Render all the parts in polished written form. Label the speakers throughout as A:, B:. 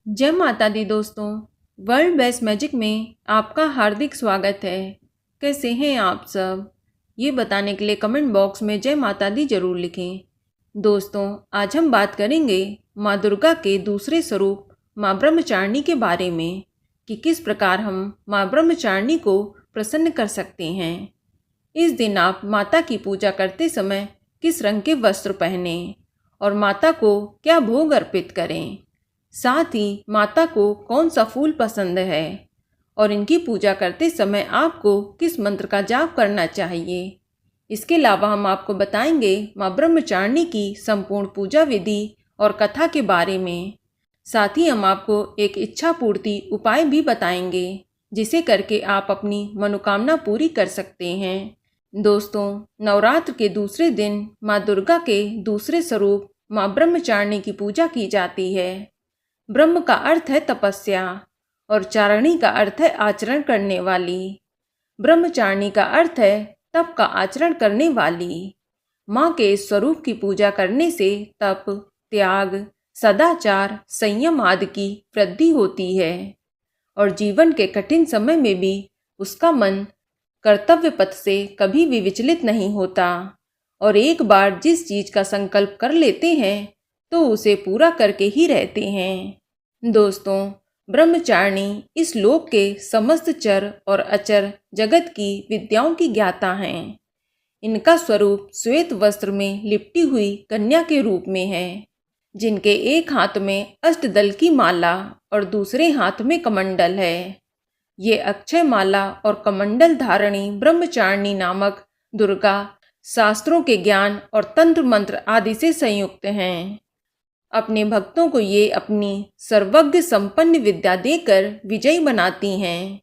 A: जय माता दी दोस्तों। वर्ल्ड बेस्ट मैजिक में आपका हार्दिक स्वागत है। कैसे हैं आप सब, ये बताने के लिए कमेंट बॉक्स में जय माता दी जरूर लिखें। दोस्तों, आज हम बात करेंगे माँ दुर्गा के दूसरे स्वरूप माँ ब्रह्मचारिणी के बारे में कि किस प्रकार हम माँ ब्रह्मचारिणी को प्रसन्न कर सकते हैं। इस दिन आप माता की पूजा करते समय किस रंग के वस्त्र पहने और माता को क्या भोग अर्पित करें, साथ ही माता को कौन सा फूल पसंद है और इनकी पूजा करते समय आपको किस मंत्र का जाप करना चाहिए। इसके अलावा हम आपको बताएंगे माँ ब्रह्मचारिणी की संपूर्ण पूजा विधि और कथा के बारे में। साथ ही हम आपको एक इच्छा पूर्ति उपाय भी बताएंगे जिसे करके आप अपनी मनोकामना पूरी कर सकते हैं। दोस्तों, नवरात्र के दूसरे दिन माँ दुर्गा के दूसरे स्वरूप माँ ब्रह्मचारिणी की पूजा की जाती है। ब्रह्म का अर्थ है तपस्या और चारिणी का अर्थ है आचरण करने वाली। ब्रह्मचारिणी का अर्थ है तप का आचरण करने वाली। माँ के इस स्वरूप की पूजा करने से तप, त्याग, सदाचार, संयम आदि की वृद्धि होती है और जीवन के कठिन समय में भी उसका मन कर्तव्य पथ से कभी भी विचलित नहीं होता और एक बार जिस चीज का संकल्प कर लेते हैं तो उसे पूरा करके ही रहते हैं। दोस्तों, ब्रह्मचारिणी इस लोक के समस्त चर और अचर जगत की विद्याओं की ज्ञाता हैं। इनका स्वरूप श्वेत वस्त्र में लिपटी हुई कन्या के रूप में है, जिनके एक हाथ में अष्टदल की माला और दूसरे हाथ में कमंडल है। ये अक्षय माला और कमंडल धारणी ब्रह्मचारिणी नामक दुर्गा शास्त्रों के ज्ञान और तंत्र मंत्र आदि से संयुक्त हैं। अपने भक्तों को ये अपनी सर्वज्ञ संपन्न विद्या देकर विजयी बनाती हैं।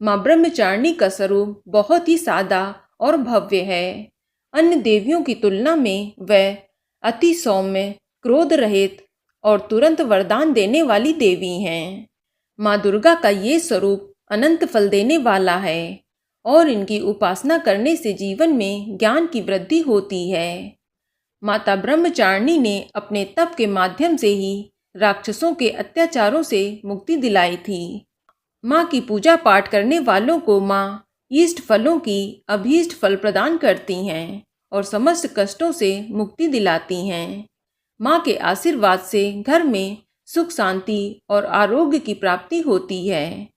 A: माँ ब्रह्मचारिणी का स्वरूप बहुत ही सादा और भव्य है। अन्य देवियों की तुलना में वह अति सौम्य, क्रोध रहित और तुरंत वरदान देने वाली देवी हैं। माँ दुर्गा का ये स्वरूप अनंत फल देने वाला है और इनकी उपासना करने से जीवन में ज्ञान की वृद्धि होती है। माता ब्रह्मचारिणी ने अपने तप के माध्यम से ही राक्षसों के अत्याचारों से मुक्ति दिलाई थी। माँ की पूजा पाठ करने वालों को माँ इष्ट फलों की अभीष्ट फल प्रदान करती हैं और समस्त कष्टों से मुक्ति दिलाती हैं। माँ के आशीर्वाद से घर में सुख, शांति और आरोग्य की प्राप्ति होती है।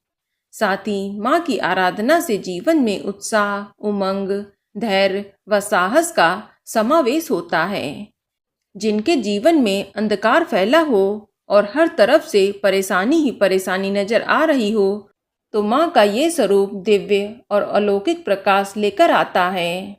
A: साथ ही माँ की आराधना से जीवन में उत्साह, उमंग, धैर्य व साहस का समावेश होता है। जिनके जीवन में अंधकार फैला हो और हर तरफ से परेशानी ही परेशानी नजर आ रही हो, तो माँ का ये स्वरूप दिव्य और अलौकिक प्रकाश लेकर आता है।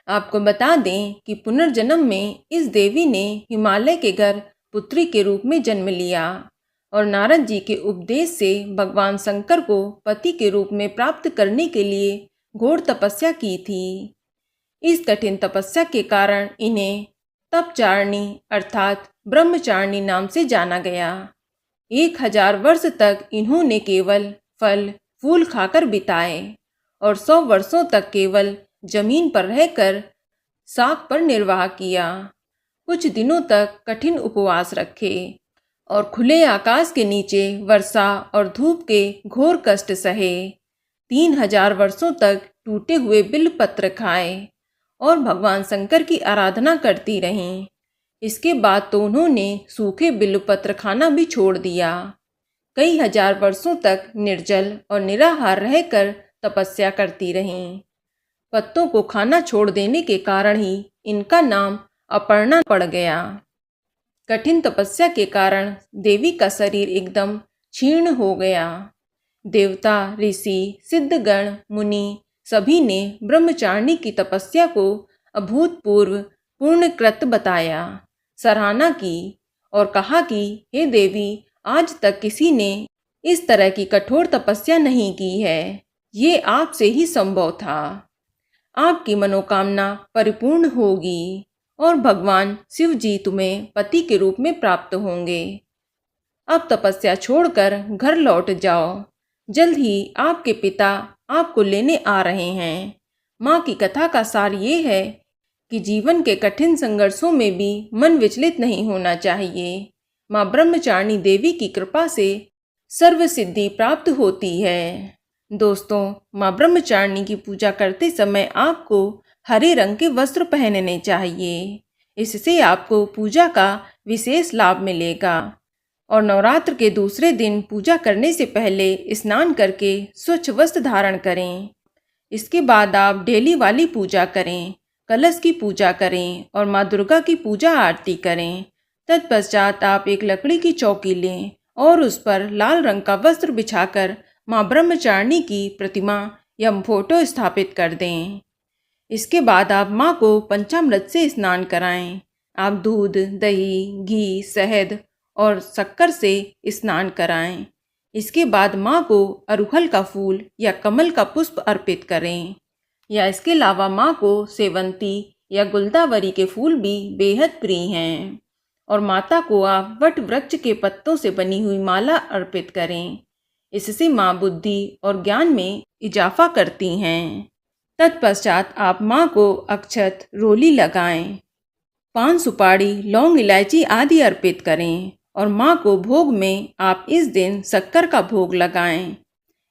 A: आपको बता दें कि पुनर्जन्म में इस देवी ने हिमालय के घर पुत्री के रूप में जन्म लिया और नारद जी के उपदेश से भगवान शंकर को पति के रूप में प्राप्त करने के लिए घोर तपस्या की थी। इस कठिन तपस्या के कारण इन्हें तपचारिणी अर्थात ब्रह्मचारिणी नाम से जाना गया। 1000 वर्ष तक इन्होंने केवल फल फूल खाकर बिताए और 100 वर्षों तक केवल जमीन पर रहकर शाक पर निर्वाह किया। कुछ दिनों तक कठिन उपवास रखे और खुले आकाश के नीचे वर्षा और धूप के घोर कष्ट सहे। 3000 वर्षों तक टूटे हुए बिल्वपत्र खाए और भगवान शंकर की आराधना करती रहीं। इसके बाद तो उन्होंने सूखे बिल्वपत्र खाना भी छोड़ दिया। कई हजार वर्षों तक निर्जल और निराहार रहकर तपस्या करती रहीं। पत्तों को खाना छोड़ देने के कारण ही इनका नाम अपर्णा पड़ गया। कठिन तपस्या के कारण देवी का शरीर एकदम क्षीण हो गया। देवता, ऋषि, सिद्धगण, मुनि सभी ने ब्रह्मचारिणी की तपस्या को अभूतपूर्व पूर्णकृत बताया, सराहना की और कहा कि हे देवी, आज तक किसी ने इस तरह की कठोर तपस्या नहीं की है। ये आपसे ही संभव था। आपकी मनोकामना परिपूर्ण होगी और भगवान शिव जी तुम्हें पति के रूप में प्राप्त होंगे। अब तपस्या छोड़कर घर लौट जाओ। जल्द ही आपके पिता आपको लेने आ रहे हैं। माँ की कथा का सार ये है कि जीवन के कठिन संघर्षों में भी मन विचलित नहीं होना चाहिए। माँ ब्रह्मचारिणी देवी की कृपा से सर्व सिद्धि प्राप्त होती है। दोस्तों, माँ ब्रह्मचारिणी की पूजा करते समय आपको हरे रंग के वस्त्र पहनने चाहिए। इससे आपको पूजा का विशेष लाभ मिलेगा। और नवरात्र के दूसरे दिन पूजा करने से पहले स्नान करके स्वच्छ वस्त्र धारण करें। इसके बाद आप डेली वाली पूजा करें, कलश की पूजा करें और माँ दुर्गा की पूजा आरती करें। तत्पश्चात आप एक लकड़ी की चौकी लें और उस पर लाल रंग का वस्त्र बिछाकर माँ ब्रह्मचारिणी की प्रतिमा या फोटो स्थापित कर दें। इसके बाद आप माँ को पंचामृत से स्नान कराएं। आप दूध, दही, घी, शहद और शक्कर से स्नान कराएं। इसके बाद माँ को अड़हुल का फूल या कमल का पुष्प अर्पित करें। या इसके अलावा माँ को सेवंती या गुलदावरी के फूल भी बेहद प्रिय हैं। और माता को आप वट वृक्ष के पत्तों से बनी हुई माला अर्पित करें। इससे माँ बुद्धि और ज्ञान में इजाफा करती हैं। तत्पश्चात आप माँ को अक्षत, रोली लगाएं, पान, सुपारी, लौंग, इलायची आदि अर्पित करें और माँ को भोग में आप इस दिन शक्कर का भोग लगाएं।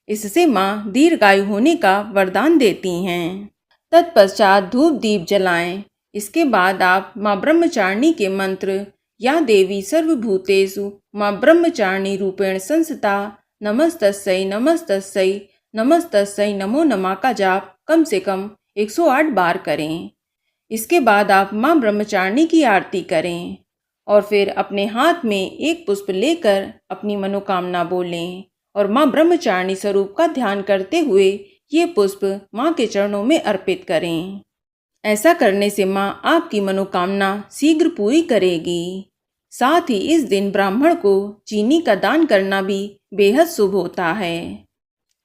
A: इससे माँ दीर्घायु होने का वरदान देती हैं। तत्पश्चात धूप दीप जलाएं। इसके बाद आप माँ ब्रह्मचारिणी के मंत्र या देवी सर्वभूतेषु माँ ब्रह्मचारिणी रूपेण संस्थिता नमस्तस्यै नमस्तस्यै नमस्तस्यै नमो नमः का जाप कम से कम 108 बार करें। इसके बाद आप माँ ब्रह्मचारिणी की आरती करें और फिर अपने हाथ में एक पुष्प लेकर अपनी मनोकामना बोलें और माँ ब्रह्मचारिणी स्वरूप का ध्यान करते हुए ये पुष्प माँ के चरणों में अर्पित करें। ऐसा करने से माँ आपकी मनोकामना शीघ्र पूरी करेगी। साथ ही इस दिन ब्राह्मण को चीनी का दान करना भी बेहद शुभ होता है।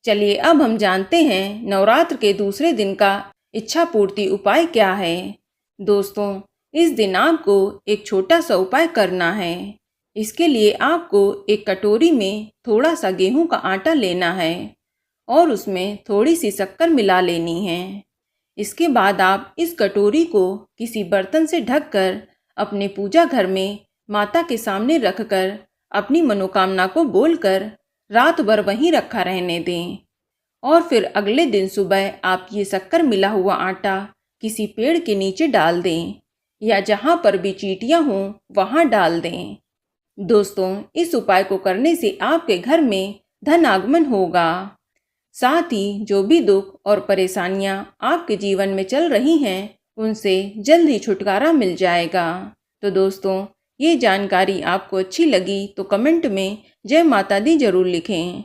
A: चलिए अब हम जानते हैं नवरात्र के दूसरे दिन का इच्छा पूर्ति उपाय क्या है। दोस्तों, इस दिन आपको एक छोटा सा उपाय करना है। इसके लिए आपको एक कटोरी में थोड़ा सा गेहूं का आटा लेना है और उसमें थोड़ी सी शक्कर मिला लेनी है। इसके बाद आप इस कटोरी को किसी बर्तन से ढककर अपने पूजा घर में माता के सामने रखकर अपनी मनोकामना को बोलकर रात भर वहीं रखा रहने दें और फिर अगले दिन सुबह आप ये शक्कर मिला हुआ आटा किसी पेड़ के नीचे डाल दें या जहाँ पर भी चींटियाँ हों वहाँ डाल दें। दोस्तों, इस उपाय को करने से आपके घर में धन आगमन होगा। साथ ही जो भी दुख और परेशानियां आपके जीवन में चल रही हैं उनसे जल्द ही छुटकारा मिल जाएगा। तो दोस्तों, ये जानकारी आपको अच्छी लगी तो कमेंट में जय माता दी जरूर लिखें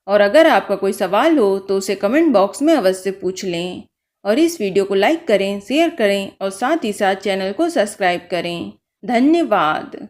A: और अगर आपका कोई सवाल हो तो उसे कमेंट बॉक्स में अवश्य पूछ लें। और इस वीडियो को लाइक करें, शेयर करें और साथ ही साथ चैनल को सब्सक्राइब करें। धन्यवाद।